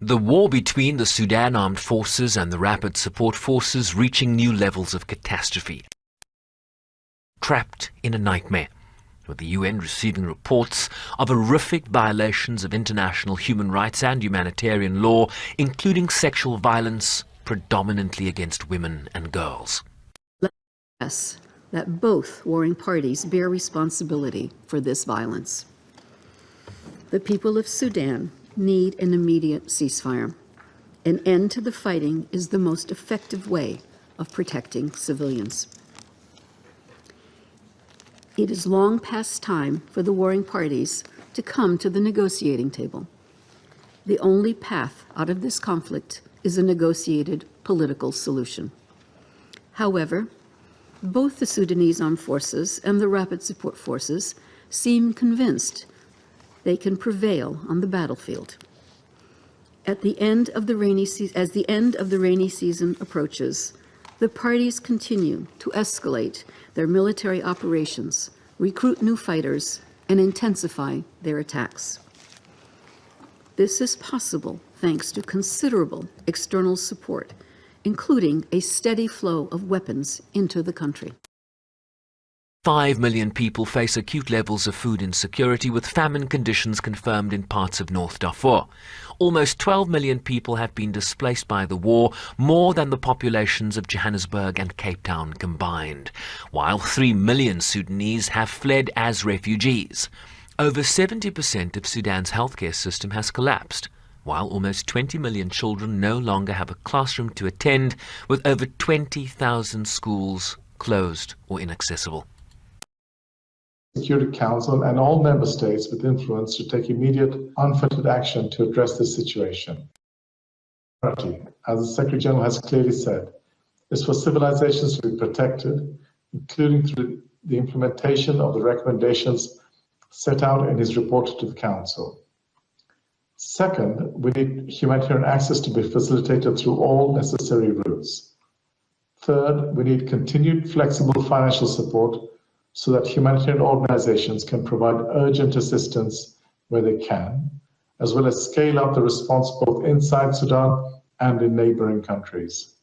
The war between the Sudan Armed Forces and the Rapid Support Forces reaching new levels of catastrophe. Trapped in a nightmare, with the UN receiving reports of horrific violations of international human rights and humanitarian law, including sexual violence, predominantly against women and girls. Yes, that both warring parties bear responsibility for this violence. The people of Sudan need an immediate ceasefire. An end to the fighting is the most effective way of protecting civilians. It is long past time for the warring parties to come to the negotiating table. The only path out of this conflict is a negotiated political solution. However, both the Sudanese Armed Forces and the Rapid Support Forces seem convinced they can prevail on the battlefield. As the end of the rainy season approaches, the parties continue to escalate their military operations, recruit new fighters, and intensify their attacks. This is possible thanks to considerable external support, including a steady flow of weapons into the country. 5 million people face acute levels of food insecurity, with famine conditions confirmed in parts of North Darfur. Almost 12 million people have been displaced by the war, more than the populations of Johannesburg and Cape Town combined, while 3 million Sudanese have fled as refugees. Over 70% of Sudan's healthcare system has collapsed, while almost 20 million children no longer have a classroom to attend, with over 20,000 schools closed or inaccessible. Security Council and all member states with influence to take immediate, unfettered action to address this situation. As the Secretary General has clearly said, is for civilizations to be protected, including through the implementation of the recommendations set out in his report to the Council. Second, we need humanitarian access to be facilitated through all necessary routes. Third, we need continued flexible financial support so that humanitarian organizations can provide urgent assistance where they can, as well as scale up the response both inside Sudan and in neighboring countries.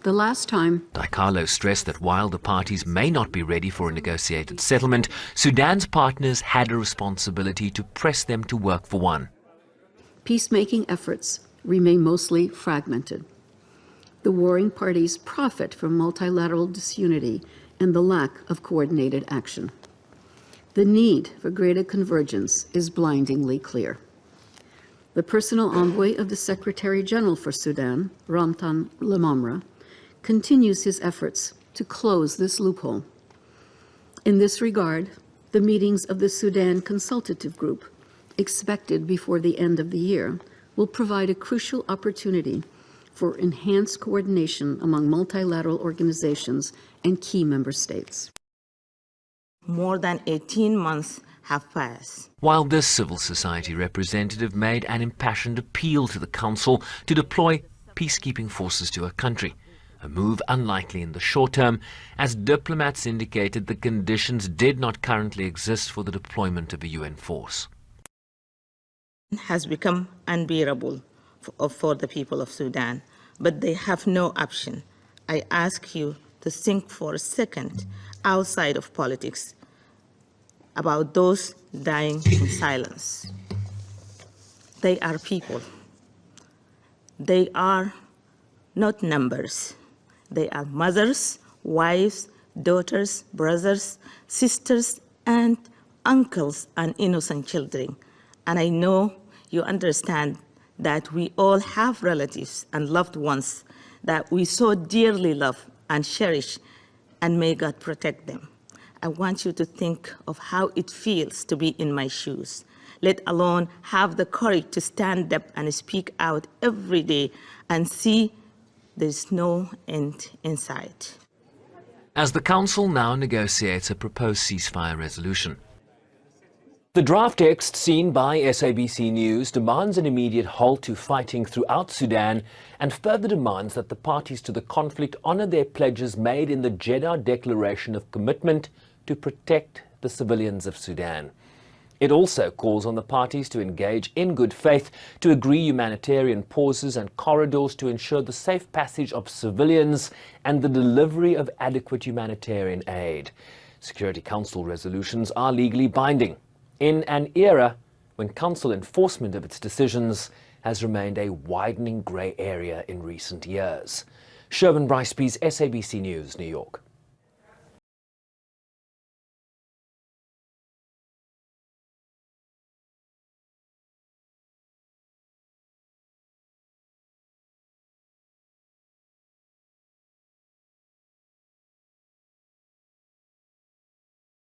The last time, Carlo stressed that while the parties may not be ready for a negotiated settlement, Sudan's partners had a responsibility to press them to work for one. Peacemaking efforts remain mostly fragmented. The warring parties profit from multilateral disunity and the lack of coordinated action. The need for greater convergence is blindingly clear. The personal envoy of the Secretary General for Sudan, Ramtan Lamamra, continues his efforts to close this loophole. In this regard, the meetings of the Sudan Consultative Group, expected before the end of the year, will provide a crucial opportunity for enhanced coordination among multilateral organizations and key member states. More than 18 months have passed. While this civil society representative made an impassioned appeal to the Council to deploy peacekeeping forces to her country, a move unlikely in the short term, as diplomats indicated the conditions did not currently exist for the deployment of a UN force. Has become unbearable for the people of Sudan, but they have no option. I ask you to think for a second outside of politics about those dying in silence. They are people. They are not numbers. They are mothers, wives, daughters, brothers, sisters, and uncles and innocent children. And I know you understand that we all have relatives and loved ones that we so dearly love and cherish, and may God protect them. I want you to think of how it feels to be in my shoes, let alone have the courage to stand up and speak out every day and see there's no end in sight. As the Council now negotiates a proposed ceasefire resolution, the draft text seen by SABC News demands an immediate halt to fighting throughout Sudan and further demands that the parties to the conflict honor their pledges made in the Jeddah Declaration of Commitment to protect the civilians of Sudan. It also calls on the parties to engage in good faith to agree humanitarian pauses and corridors to ensure the safe passage of civilians and the delivery of adequate humanitarian aid. Security Council resolutions are legally binding in an era when Council enforcement of its decisions has remained a widening grey area in recent years. Sherman Brycepease, SABC News, New York.